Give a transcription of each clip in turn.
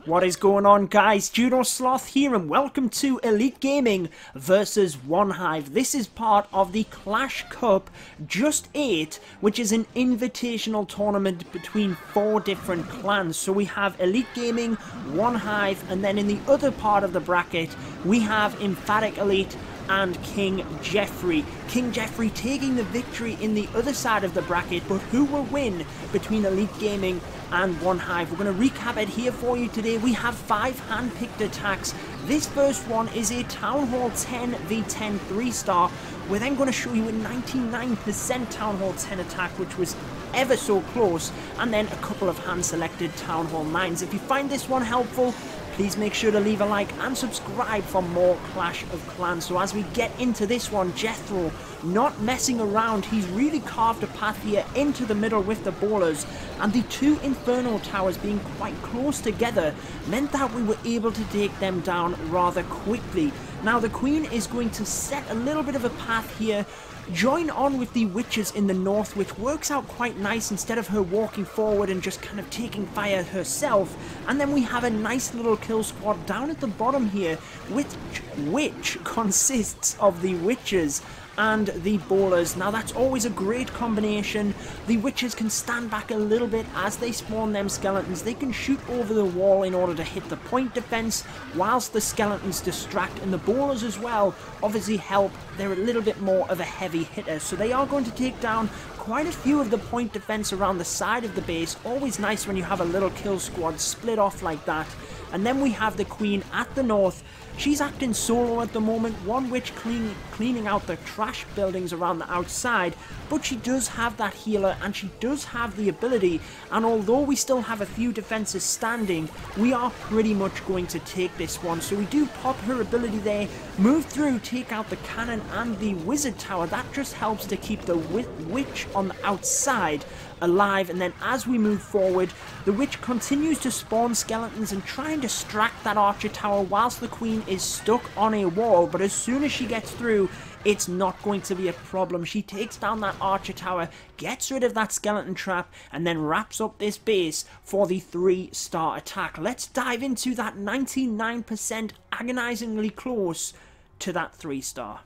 What is going on, guys? Judo Sloth here, and welcome to Elite Gaming versus One Hive. This is part of the Clash Cup Just 8, which is an invitational tournament between 4 different clans. So we have Elite Gaming, One Hive, and then in the other part of the bracket, we have Emphatic Elite and King Jeffrey. King Jeffrey taking the victory in the other side of the bracket, but who will win between Elite Gaming and One Hive? We're going to recap it here for you today. We have 5 hand-picked attacks. This first one is a Town Hall 10 v10 3-star. We're then going to show you a 99% Town Hall 10 attack, which was ever so close, and then a couple of hand-selected Town Hall 9s. If you find this one helpful, please make sure to leave a like and subscribe for more Clash of Clans. So as we get into this one, Jethro not messing around. He's really carved a path here into the middle with the bowlers, and the 2 Inferno Towers being quite close together meant that we were able to take them down rather quickly. Now the Queen is going to set a little bit of a path here, join on with the witches in the north, which works out quite nice instead of her walking forward and just kind of taking fire herself. And then we have a nice little kill squad down at the bottom here, which consists of the witches and the bowlers. Now that's always a great combination. The witches can stand back a little bit as they spawn them skeletons. They can shoot over the wall in order to hit the point defense, whilst the skeletons distract, and the bowlers as well obviously help. They're a little bit more of a heavy hitter, so they are going to take down quite a few of the point defense around the side of the base. Always nice when you have a little kill squad split off like that. And then we have the Queen at the north. She's acting solo at the moment, one witch cleaning out the trash buildings around the outside, but she does have that healer and she does have the ability, and although we still have a few defenses standing, we are pretty much going to take this one. So we do pop her ability there, move through, take out the cannon and the wizard tower. That just helps to keep the witch on the outside alive, and then as we move forward, the witch continues to spawn skeletons and try and distract that archer tower whilst the Queen is stuck on a wall. But as soon as she gets through, it's not going to be a problem. She takes down that archer tower, gets rid of that skeleton trap, and then wraps up this base for the 3-star attack. Let's dive into that 99% agonizingly close to that 3-star.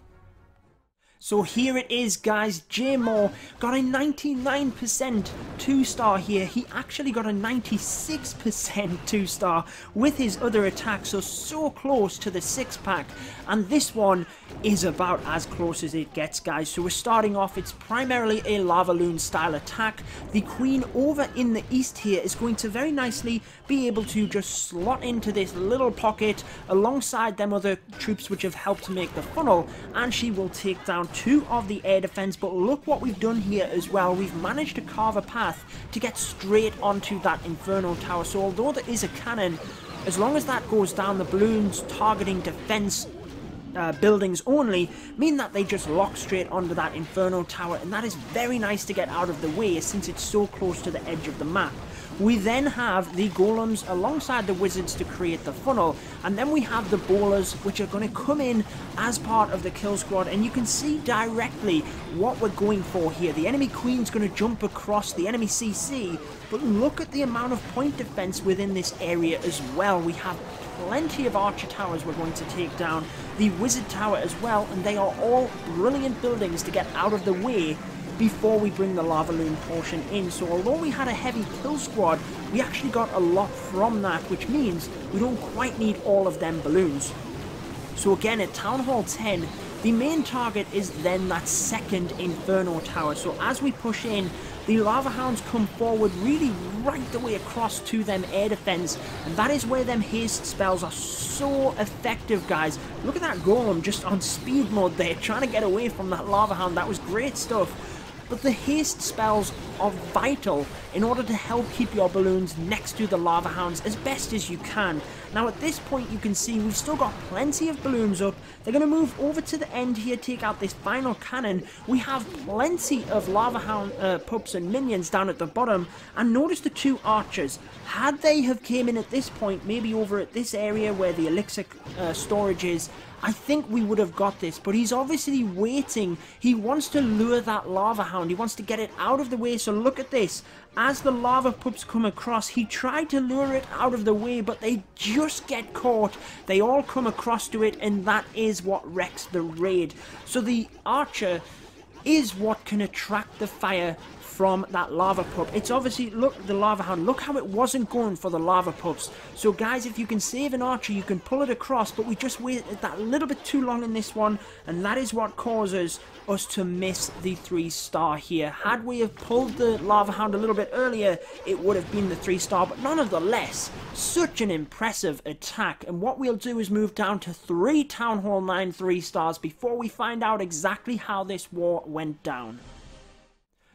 So here it is, guys. J-Mo got a 99% 2-star here. He actually got a 96% 2-star with his other attacks, so close to the 6-pack. And this one is about as close as it gets, guys. So we're starting off, it's primarily a Lavaloon style attack. The Queen over in the east here is going to very nicely be able to just slot into this little pocket alongside them other troops which have helped to make the funnel, and she will take down 2 of the air defense. But look what we've done here as well. We've managed to carve a path to get straight onto that Inferno Tower. So although there is a cannon, as long as that goes down, the balloons targeting defense buildings only mean that they just lock straight onto that Inferno Tower, and that is very nice to get out of the way since it's so close to the edge of the map. We then have the golems alongside the wizards to create the funnel, and then we have the bowlers which are going to come in as part of the kill squad, and you can see directly what we're going for here. The enemy Queen's going to jump across the enemy CC, but look at the amount of point defense within this area as well. We have plenty of archer towers we're going to take down, the wizard tower as well, and they are all brilliant buildings to get out of the way before we bring the Lavaloon portion in. So although we had a heavy kill squad, we actually got a lot from that, which means we don't quite need all of them balloons. So again, at Town Hall 10, the main target is then that 2nd Inferno Tower. So as we push in, the Lava Hounds come forward really right the way across to them air defense, and that is where them haste spells are so effective, guys. Look at that golem just on speed mode there, trying to get away from that Lava Hound. That was great stuff. But the haste spells are vital in order to help keep your balloons next to the Lava Hounds as best as you can. Now at this point you can see we've still got plenty of balloons up. They're going to move over to the end here, take out this final cannon. We have plenty of Lava Hound pups and minions down at the bottom. And notice the 2 archers. Had they have came in at this point, maybe over at this area where the elixir storage is, I think we would have got this, but he's obviously waiting. He wants to lure that Lava Hound. He wants to get it out of the way so So look at this. As the lava pups come across, he tried to lure it out of the way, but they just get caught. They all come across to it, and that is what wrecks the raid. So the archer is what can attract the fire from that lava pup. It's obviously, look, the lava hound, look how it wasn't going for the lava pups. So guys, if you can save an archer, you can pull it across, but we just waited that little bit too long in this one, and that is what causes us to miss the 3-star here. Had we have pulled the lava hound a little bit earlier, it would have been the 3-star, but nonetheless, such an impressive attack. And what we'll do is move down to 3 Town Hall 9 3-stars before we find out exactly how this war went down.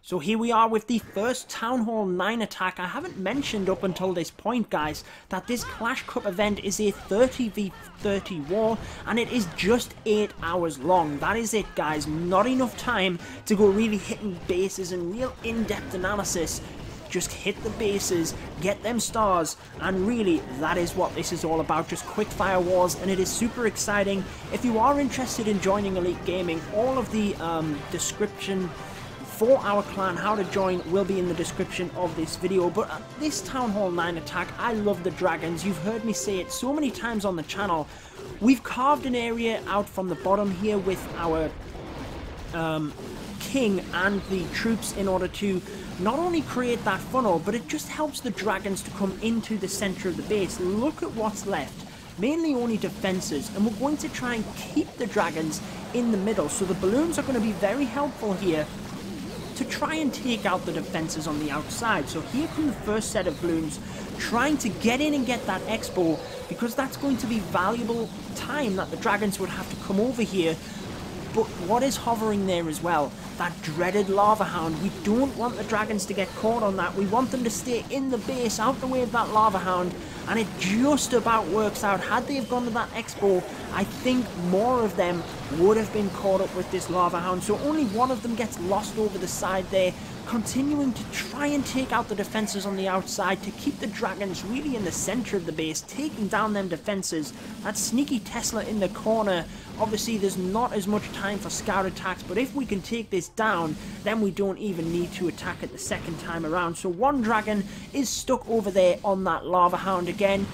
So here we are with the first Town Hall 9 attack. I haven't mentioned up until this point, guys, that this Clash Cup event is a 30v30 war, and it is just 8 hours long. That is it, guys. Not enough time to go really hitting bases and real in-depth analysis. Just hit the bases, get them stars, and really, that is what this is all about. Just quick fire wars, and it is super exciting. If you are interested in joining Elite Gaming, all of the description for our clan, how to join, will be in the description of this video. But this Town Hall 9 attack, I love the dragons. You've heard me say it so many times on the channel. We've carved an area out from the bottom here with our king and the troops in order to not only create that funnel, but it just helps the dragons to come into the center of the base. Look at what's left. Mainly only defenses, and we're going to try and keep the dragons in the middle. So the balloons are going to be very helpful here to try and take out the defenses on the outside. So here come the first set of balloons, trying to get in and get that expo, because that's going to be valuable time that the dragons would have to come over here. But what is hovering there as well? That dreaded lava hound. We don't want the dragons to get caught on that. We want them to stay in the base, out the way of that lava hound, and it just about works out. Had they have gone to that expo, I think more of them would have been caught up with this lava hound. So only one of them gets lost over the side there, continuing to try and take out the defenses on the outside to keep the dragons really in the center of the base, taking down them defenses. That sneaky Tesla in the corner. Obviously there's not as much time for scout attacks, but if we can take this down, then we don't even need to attack it the second time around. So one dragon is stuck over there on that lava hound again.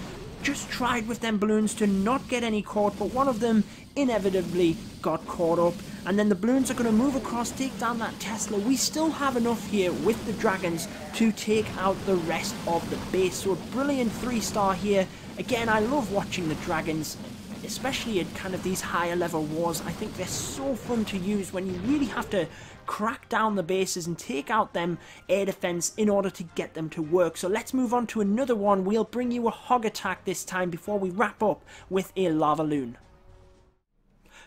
Just tried with them balloons to not get any caught, but one of them inevitably got caught up. And then the balloons are going to move across, take down that Tesla. We still have enough here with the dragons to take out the rest of the base. So a brilliant 3-star here. Again, I love watching the dragons, especially in kind of these higher level wars. I think they're so fun to use when you really have to crack down the bases and take out them air defense in order to get them to work. So let's move on to another one. We'll bring you a hog attack this time before we wrap up with a Lavaloon.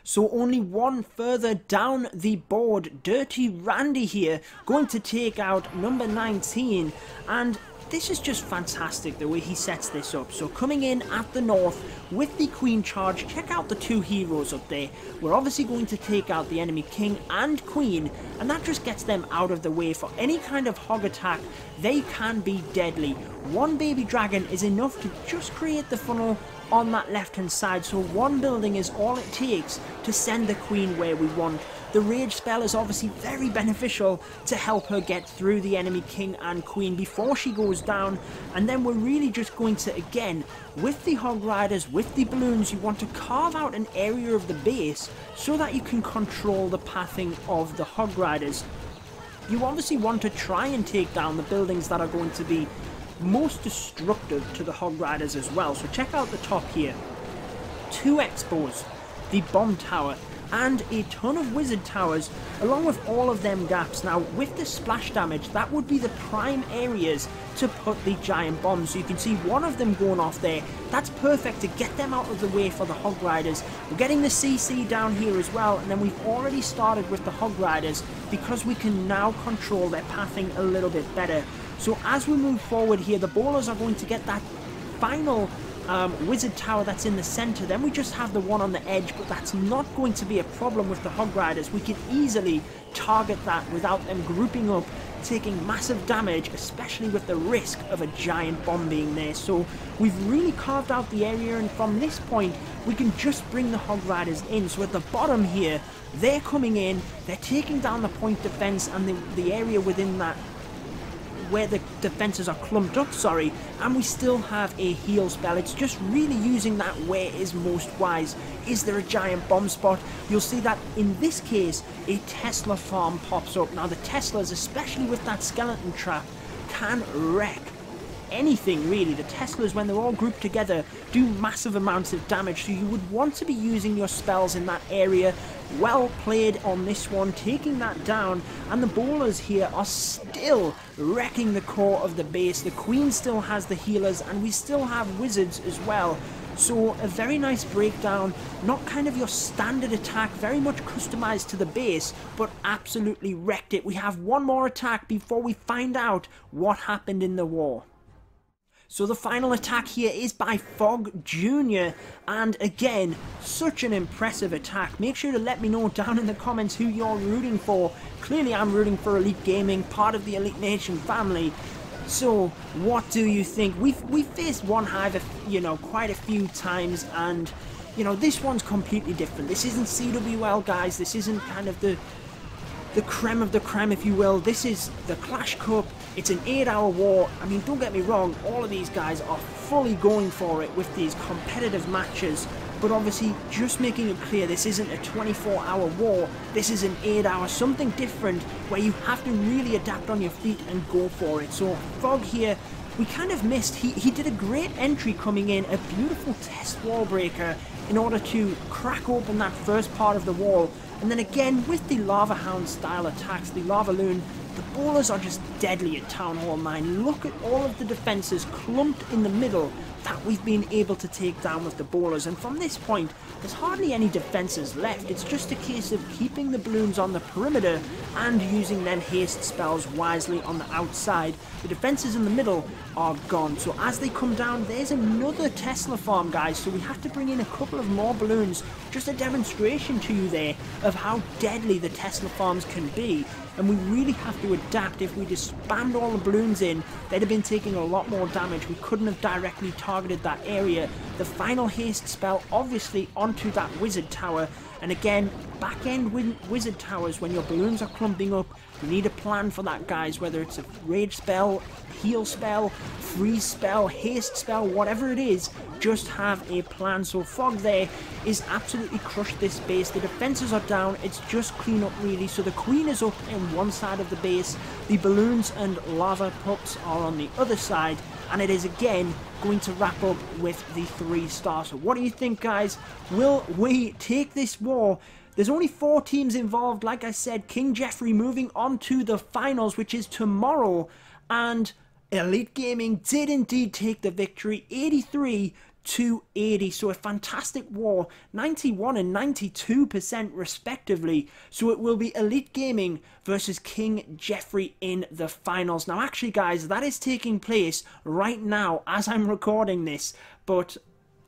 So only one further down the board, Dirty Randy here, going to take out number 19, and this is just fantastic the way he sets this up. So coming in at the north with the queen charge, check out the 2 heroes up there. We're obviously going to take out the enemy king and queen, and that just gets them out of the way. For any kind of hog attack, they can be deadly. One baby dragon is enough to just create the funnel on that left hand side, so one building is all it takes to send the queen where we want. The rage spell is obviously very beneficial to help her get through the enemy king and queen before she goes down. And then we're really just going to, again, with the Hog Riders, with the balloons, you want to carve out an area of the base so that you can control the pathing of the Hog Riders. You obviously want to try and take down the buildings that are going to be most destructive to the Hog Riders as well. So check out the top here. 2 expos, the bomb tower, and a ton of wizard towers, along with all of them gaps. Now with the splash damage, that would be the prime areas to put the giant bombs. So you can see one of them going off there. That's perfect to get them out of the way for the Hog Riders. We're getting the CC down here as well, and then we've already started with the Hog Riders because we can now control their pathing a little bit better. So as we move forward here, the bowlers are going to get that final wizard tower that's in the center. Then we just have the one on the edge, but that's not going to be a problem with the Hog Riders. We can easily target that without them grouping up, taking massive damage, especially with the risk of a giant bomb being there. So we've really carved out the area, and from this point we can just bring the Hog Riders in. So at the bottom here, they're coming in, they're taking down the point defense and the area within that where the defenses are clumped up, sorry, and we still have a heal spell. It's just really using that where is most wise. Is there a giant bomb spot? You'll see that in this case, a Tesla farm pops up. Now the Teslas, especially with that skeleton trap, can wreck anything really. The Teslas, when they're all grouped together, do massive amounts of damage, so you would want to be using your spells in that area. Well played on this one, taking that down, and the bowlers here are still wrecking the core of the base. The Queen still has the healers, and we still have wizards as well. So a very nice breakdown, not kind of your standard attack, very much customized to the base, but absolutely wrecked it. We have one more attack before we find out what happened in the war. So the final attack here is by Fog Jr. And again, such an impressive attack. Make sure to let me know down in the comments who you're rooting for. Clearly I'm rooting for Elite Gaming, part of the Elite Nation family. So what do you think? We've faced One Hive, you know, quite a few times, and you know, this one's completely different. This isn't CWL, guys. This isn't kind of the creme of the creme, if you will. This is the Clash Cup. It's an 8-hour war. I mean, don't get me wrong, all of these guys are fully going for it with these competitive matches, but obviously just making it clear this isn't a 24-hour war. This is an 8-hour, something different, where you have to really adapt on your feet and go for it. So Fog here, we kind of missed. He did a great entry coming in, a beautiful test wall breaker in order to crack open that first part of the wall. And then again, with the Lava Hound style attacks, the Lavaloon, the bowlers are just deadly at Town Hall 9. Look at all of the defences clumped in the middle that we've been able to take down with the bowlers. And from this point, there's hardly any defences left. It's just a case of keeping the balloons on the perimeter and using then haste spells wisely on the outside. The defences in the middle are gone. So as they come down, there's another Tesla farm, guys. So we have to bring in a couple of more balloons. Just a demonstration to you there of how deadly the Tesla farms can be. And we really have to adapt. If we just spammed all the balloons in, they'd have been taking a lot more damage. We couldn't have directly targeted that area. The final haste spell, obviously, onto that wizard tower. And again, back-end wizard towers, when your balloons are clumping up, you need a plan for that, guys. Whether it's a rage spell, heal spell, freeze spell, haste spell, whatever it is, just have a plan. So Fog there is absolutely crushed this base. The defenses are down. It's just clean up, really. So the Queen is up in one side of the base. The balloons and lava pups are on the other side. And it is again going to wrap up with the 3-star. So what do you think, guys? Will we take this war? There's only 4 teams involved. Like I said, King Jeffrey moving on to the finals, which is tomorrow. And Elite Gaming did indeed take the victory, 83-80. So a fantastic war, 91 and 92% respectively. So it will be Elite Gaming versus King Jeffrey in the finals. Now actually, guys, that is taking place right now as I'm recording this, but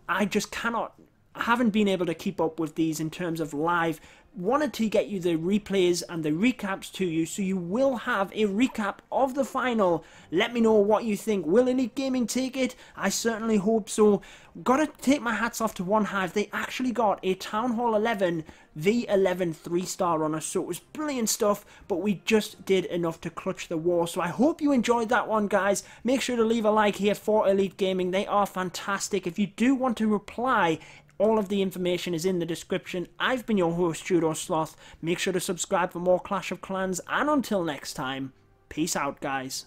I just haven't been able to keep up with these in terms of live. Wanted to get you the replays and the recaps to you, so you will have a recap of the final. Let me know what you think. Will Elite Gaming take it? I certainly hope so. Gotta take my hats off to One Hive. They actually got a Town Hall 11 V11 3-star on us, so it was brilliant stuff, but we just did enough to clutch the war. So I hope you enjoyed that one, guys. Make sure to leave a like here for Elite Gaming. They are fantastic. If you do want to reply, all of the information is in the description. I've been your host, Judo Sloth. Make sure to subscribe for more Clash of Clans, and until next time, peace out, guys.